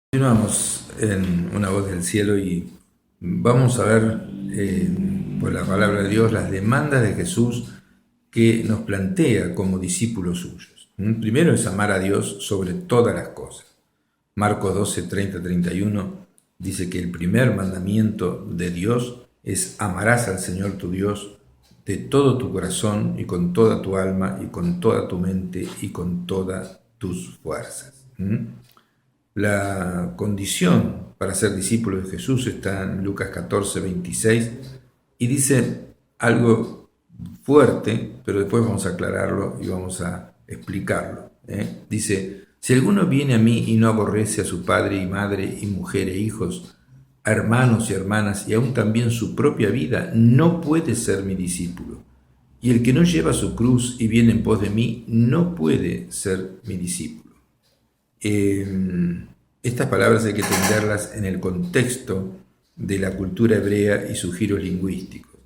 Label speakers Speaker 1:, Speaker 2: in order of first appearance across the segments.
Speaker 1: Continuamos en Una voz del cielo y vamos a ver por la palabra de Dios las demandas de Jesús que nos plantea como discípulos suyos. Primero es amar a Dios sobre todas las cosas. Marcos 12, 30, 31 dice que el primer mandamiento de Dios es amarás al Señor tu Dios de todo tu corazón y con toda tu alma y con toda tu mente y con todas tus fuerzas. La condición para ser discípulo de Jesús está en Lucas 14, 26 y dice algo fuerte, pero después vamos a aclararlo y vamos a explicarlo. Dice, si alguno viene a mí y no aborrece a su padre y madre y mujer e hijos, a hermanos y hermanas y aún también su propia vida, no puede ser mi discípulo. Y el que no lleva su cruz y viene en pos de mí, no puede ser mi discípulo. Estas palabras hay que entenderlas en el contexto de la cultura hebrea y sus giros lingüísticos.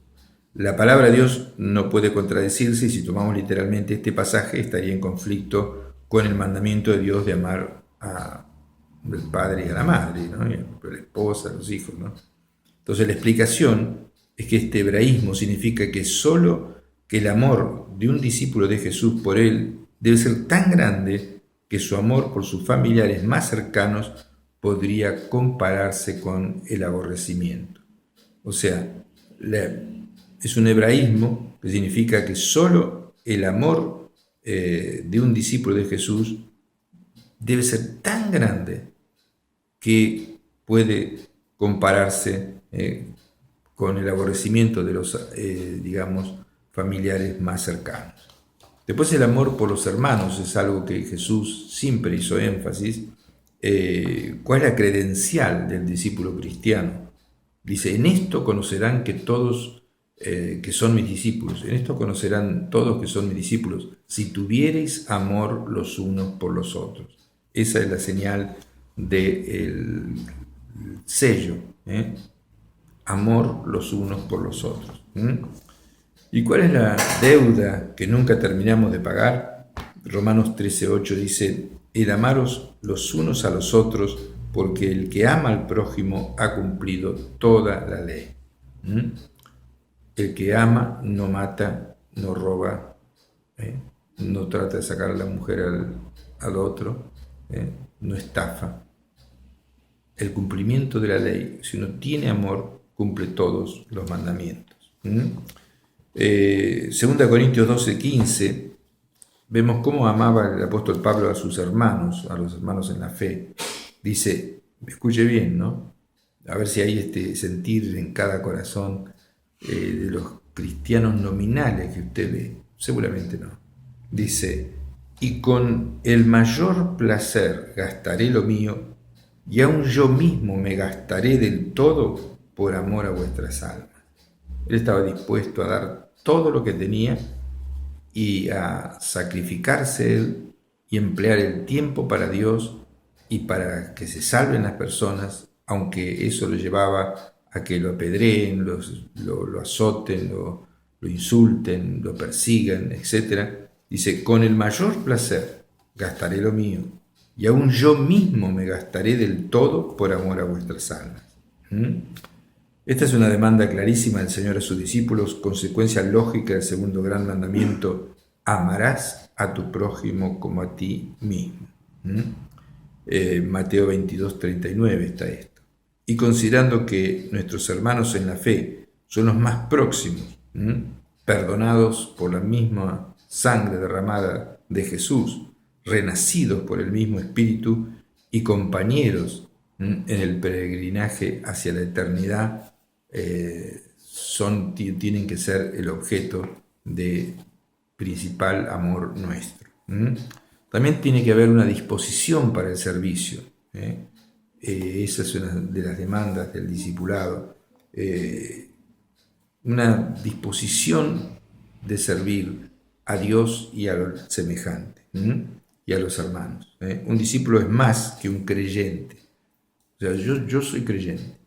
Speaker 1: La palabra de Dios no puede contradecirse y si tomamos literalmente este pasaje estaría en conflicto con el mandamiento de Dios de amar al padre y a la madre, ¿no? Y a la esposa, a los hijos, ¿no? Entonces la explicación es que este hebraísmo significa que solo que el amor de un discípulo de Jesús por él debe ser tan grande que su amor por sus familiares más cercanos podría compararse con el aborrecimiento. O sea, es un hebraísmo que significa que solo el amor de un discípulo de Jesús debe ser tan grande que puede compararse con el aborrecimiento de los, familiares más cercanos. Después el amor por los hermanos es algo que Jesús siempre hizo énfasis. ¿Cuál es la credencial del discípulo cristiano? Dice, en esto conocerán que todos que son mis discípulos, en esto conocerán todos que son mis discípulos, si tuviereis amor los unos por los otros. Esa es la señal del sello, amor los unos por los otros. ¿Y cuál es la deuda que nunca terminamos de pagar? Romanos 13:8 dice, el amaros los unos a los otros, porque el que ama al prójimo ha cumplido toda la ley. El que ama no mata, no roba, no trata de sacar a la mujer al otro, no estafa. El cumplimiento de la ley, si uno tiene amor, cumple todos los mandamientos. 2 Corintios 12:15, vemos cómo amaba el apóstol Pablo a sus hermanos, a los hermanos en la fe. Dice, escuche bien, ¿no? A ver si hay este sentir en cada corazón de los cristianos nominales que usted ve. Seguramente no. Dice, y con el mayor placer gastaré lo mío, y aun yo mismo me gastaré del todo por amor a vuestras almas. Él estaba dispuesto a dar todo lo que tenía y a sacrificarse él y emplear el tiempo para Dios y para que se salven las personas, aunque eso lo llevaba a que lo apedreen, lo azoten, lo insulten, lo persigan, etc. Dice, con el mayor placer gastaré lo mío, y aun yo mismo me gastaré del todo por amor a vuestras almas. Esta es una demanda clarísima del Señor a sus discípulos, consecuencia lógica del segundo gran mandamiento, amarás a tu prójimo como a ti mismo. Mateo 22:39 está esto. Y considerando que nuestros hermanos en la fe son los más próximos, perdonados por la misma sangre derramada de Jesús, renacidos por el mismo Espíritu y compañeros en el peregrinaje hacia la eternidad, tienen que ser el objeto de principal amor nuestro. También tiene que haber una disposición para el servicio. Esa es una de las demandas del discipulado. Una disposición de servir a Dios y a los semejantes y a los hermanos. Un discípulo es más que un creyente. O sea, yo soy creyente.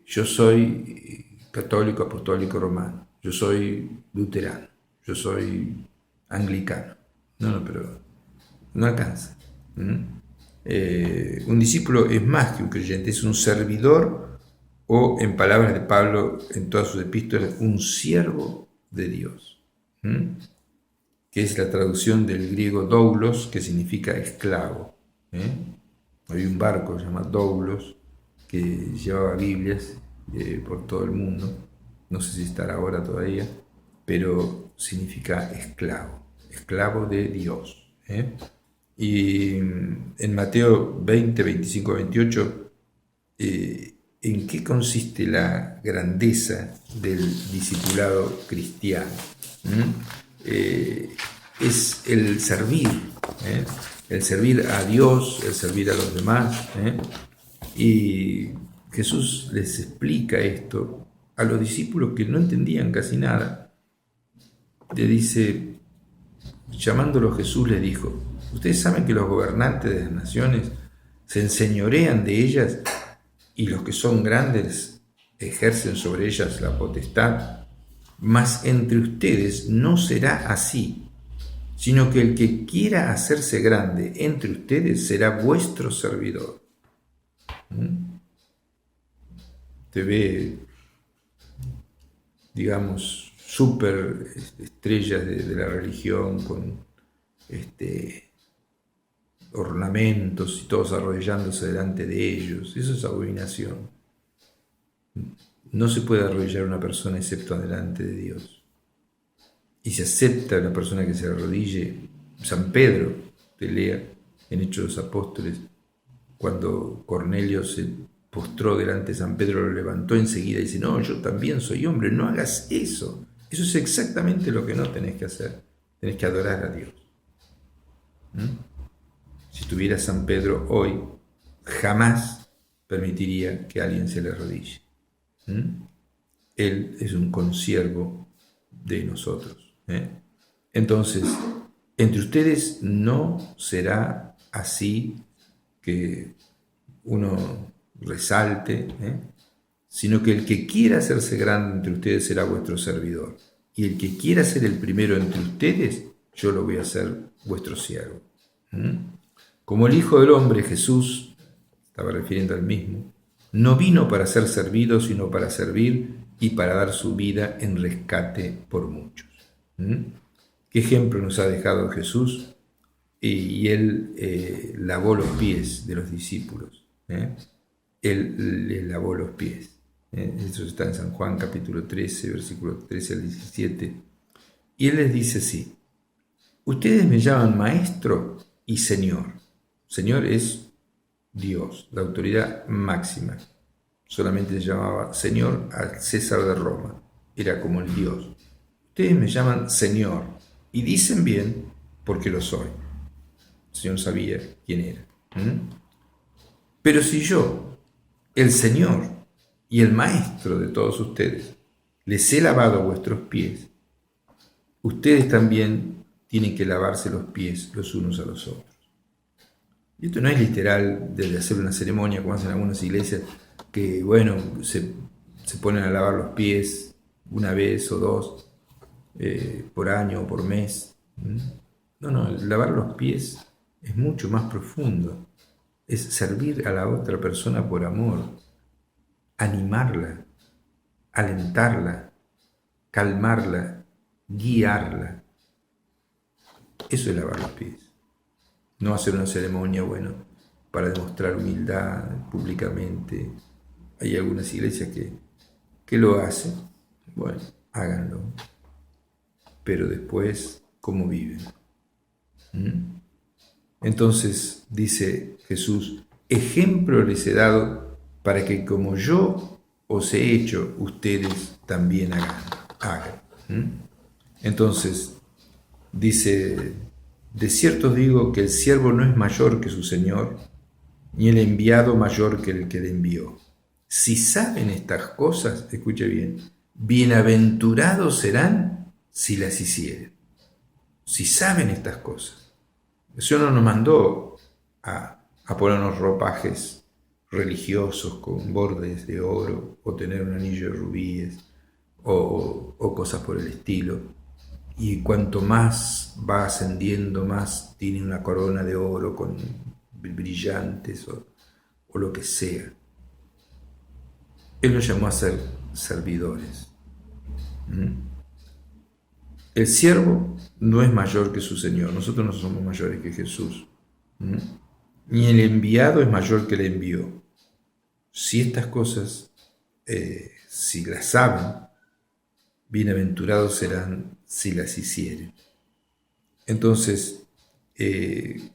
Speaker 1: Yo soy católico, apostólico, romano. Yo soy luterano. Yo soy anglicano. No, pero no alcanza. Un discípulo es más que un creyente, es un servidor o, en palabras de Pablo en todas sus epístolas, un siervo de Dios, que es la traducción del griego doulos, que significa esclavo. Había un barco llamado Doulos que llevaba Biblias por todo el mundo, no sé si estará ahora todavía, pero significa esclavo, esclavo de Dios. Y en Mateo 20, 25, 28, ¿en qué consiste la grandeza del discipulado cristiano? Es el servir a Dios, el servir a los demás. Y Jesús les explica esto a los discípulos que no entendían casi nada. Le dice, llamándolo Jesús, les dijo: ustedes saben que los gobernantes de las naciones se enseñorean de ellas y los que son grandes ejercen sobre ellas la potestad, mas entre ustedes no será así, sino que el que quiera hacerse grande entre ustedes será vuestro servidor. Te ve, digamos, súper estrellas de la religión con ornamentos y todos arrodillándose delante de ellos. Eso es abominación. No se puede arrodillar una persona excepto delante de Dios. Y se acepta una persona que se arrodille. San Pedro, te lea en Hechos de los Apóstoles, cuando Cornelio se postró delante de San Pedro, lo levantó enseguida y dice: no, yo también soy hombre, no hagas eso. Eso es exactamente lo que no tenés que hacer. Tenés que adorar a Dios. Si estuviera San Pedro hoy, jamás permitiría que alguien se le arrodille. Él es un consiervo de nosotros. Entonces, entre ustedes no será así que uno resalte, sino que el que quiera hacerse grande entre ustedes será vuestro servidor. Y el que quiera ser el primero entre ustedes, yo lo voy a hacer vuestro siervo. Como el Hijo del Hombre, Jesús, estaba refiriendo al mismo, no vino para ser servido, sino para servir y para dar su vida en rescate por muchos. ¿Qué ejemplo nos ha dejado Jesús? Y él lavó los pies de los discípulos. Él les lavó los pies. Eso está en San Juan capítulo 13, versículo 13 al 17. Y él les dice así: ustedes me llaman maestro y señor. Señor es Dios, la autoridad máxima. Solamente se llamaba Señor al César de Roma. Era como el Dios. Ustedes me llaman Señor y dicen bien porque lo soy. El Señor sabía quién era. Pero si yo, el Señor y el Maestro de todos ustedes, les he lavado vuestros pies, ustedes también tienen que lavarse los pies los unos a los otros. Y esto no es literal de hacer una ceremonia como hacen algunas iglesias, que bueno, se ponen a lavar los pies una vez o dos por año o por mes. No, lavar los pies es mucho más profundo. Es servir a la otra persona por amor, animarla, alentarla, calmarla, guiarla. Eso es lavar los pies. No hacer una ceremonia, bueno, para demostrar humildad públicamente. Hay algunas iglesias que lo hacen. Bueno, háganlo. Pero después, ¿cómo viven? Entonces, dice Jesús, ejemplo les he dado para que como yo os he hecho, ustedes también hagan. Entonces, dice: de cierto os digo que el siervo no es mayor que su señor, ni el enviado mayor que el que le envió. Si saben estas cosas, escuche bien, bienaventurados serán si las hicieren. Si saben estas cosas. El Señor no nos mandó a ponernos ropajes religiosos con bordes de oro o tener un anillo de rubíes o cosas por el estilo. Y cuanto más va ascendiendo, más tiene una corona de oro con brillantes o lo que sea. Él nos llamó a ser servidores. El siervo no es mayor que su Señor. Nosotros no somos mayores que Jesús. Ni el enviado es mayor que el envió. Si estas cosas, si las saben, bienaventurados serán si las hicieren. Entonces,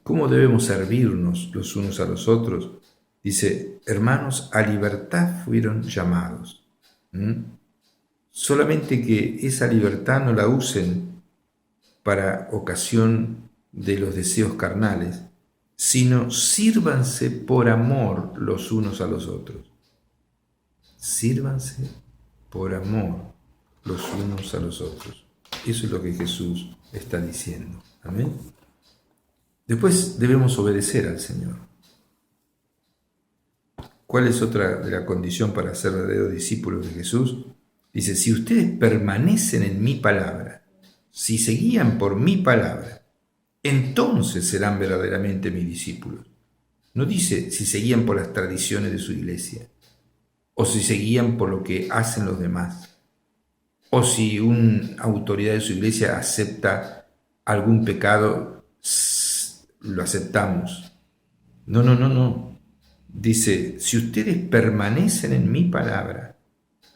Speaker 1: ¿cómo debemos servirnos los unos a los otros? Dice, hermanos, a libertad fueron llamados. Solamente que esa libertad no la usen para ocasión de los deseos carnales, sino sírvanse por amor los unos a los otros. Sírvanse por amor los unos a los otros. Eso es lo que Jesús está diciendo. Amén. Después debemos obedecer al Señor. ¿Cuál es otra de la condición para ser verdaderos discípulos de Jesús? Dice, si ustedes permanecen en mi palabra, si se guían por mi palabra, entonces serán verdaderamente mis discípulos. No dice si se guían por las tradiciones de su iglesia, o si se guían por lo que hacen los demás, o si una autoridad de su iglesia acepta algún pecado, lo aceptamos. No. Dice, si ustedes permanecen en mi palabra,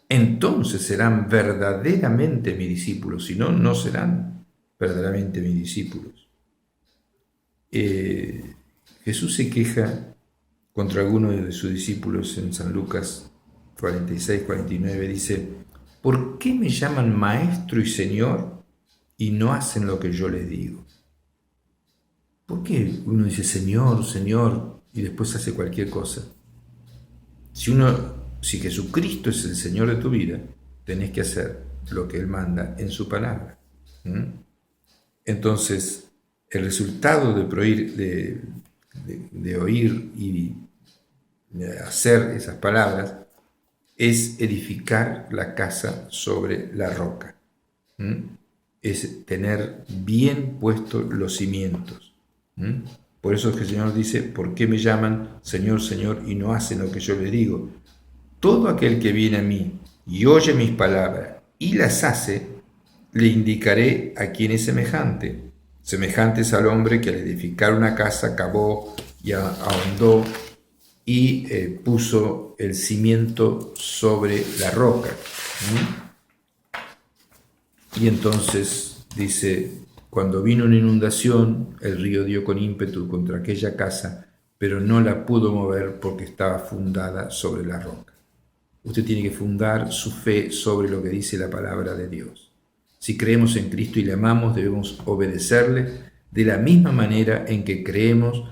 Speaker 1: entonces serán verdaderamente mis discípulos. Si no, no serán verdaderamente mis discípulos. Jesús se queja contra algunos de sus discípulos en San Lucas 46-49. Dice, ¿por qué me llaman maestro y señor y no hacen lo que yo les digo? ¿Por qué uno dice Señor, Señor y después hace cualquier cosa? Si Jesucristo es el Señor de tu vida, tenés que hacer lo que Él manda en su palabra. Entonces, el resultado de oír y de hacer esas palabras es edificar la casa sobre la roca. Es tener bien puestos los cimientos. Por eso es que el Señor dice, ¿por qué me llaman Señor, Señor y no hacen lo que yo les digo? Todo aquel que viene a mí y oye mis palabras y las hace, le indicaré a quién es semejante. Semejante es al hombre que al edificar una casa cavó y ahondó y puso el cimiento sobre la roca. Y entonces dice, cuando vino una inundación, el río dio con ímpetu contra aquella casa, pero no la pudo mover porque estaba fundada sobre la roca. Usted tiene que fundar su fe sobre lo que dice la palabra de Dios. Si creemos en Cristo y le amamos, debemos obedecerle de la misma manera en que creemos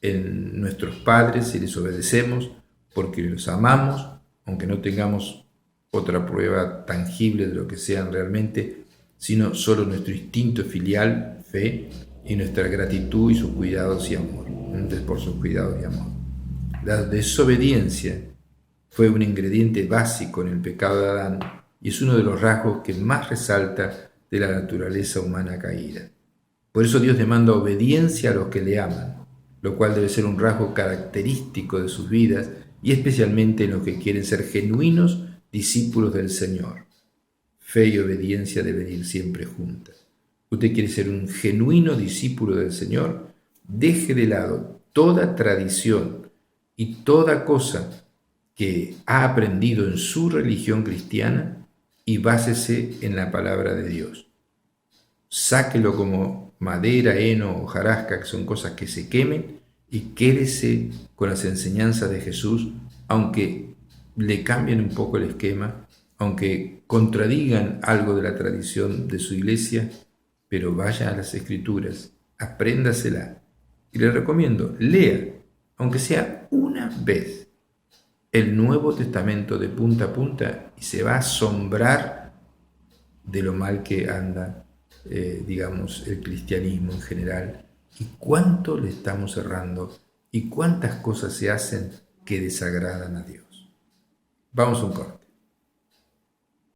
Speaker 1: en nuestros padres y les obedecemos porque los amamos, aunque no tengamos otra prueba tangible de lo que sean realmente, sino solo nuestro instinto filial, fe, y nuestra gratitud y sus cuidados y amor. Por sus cuidados y amor. La desobediencia fue un ingrediente básico en el pecado de Adán y es uno de los rasgos que más resalta de la naturaleza humana caída. Por eso Dios demanda obediencia a los que le aman, lo cual debe ser un rasgo característico de sus vidas y especialmente en los que quieren ser genuinos discípulos del Señor. Fe y obediencia deben ir siempre juntas. Usted quiere ser un genuino discípulo del Señor, deje de lado toda tradición y toda cosa que ha aprendido en su religión cristiana y básese en la palabra de Dios. Sáquelo como madera, heno o hojarasca, que son cosas que se quemen, y quédese con las enseñanzas de Jesús, aunque le cambien un poco el esquema, aunque contradigan algo de la tradición de su iglesia, pero vaya a las Escrituras, apréndasela. Y le recomiendo, lea, aunque sea una vez, el Nuevo Testamento de punta a punta y se va a asombrar de lo mal que anda, el cristianismo en general, y cuánto le estamos errando y cuántas cosas se hacen que desagradan a Dios. Vamos a un corte.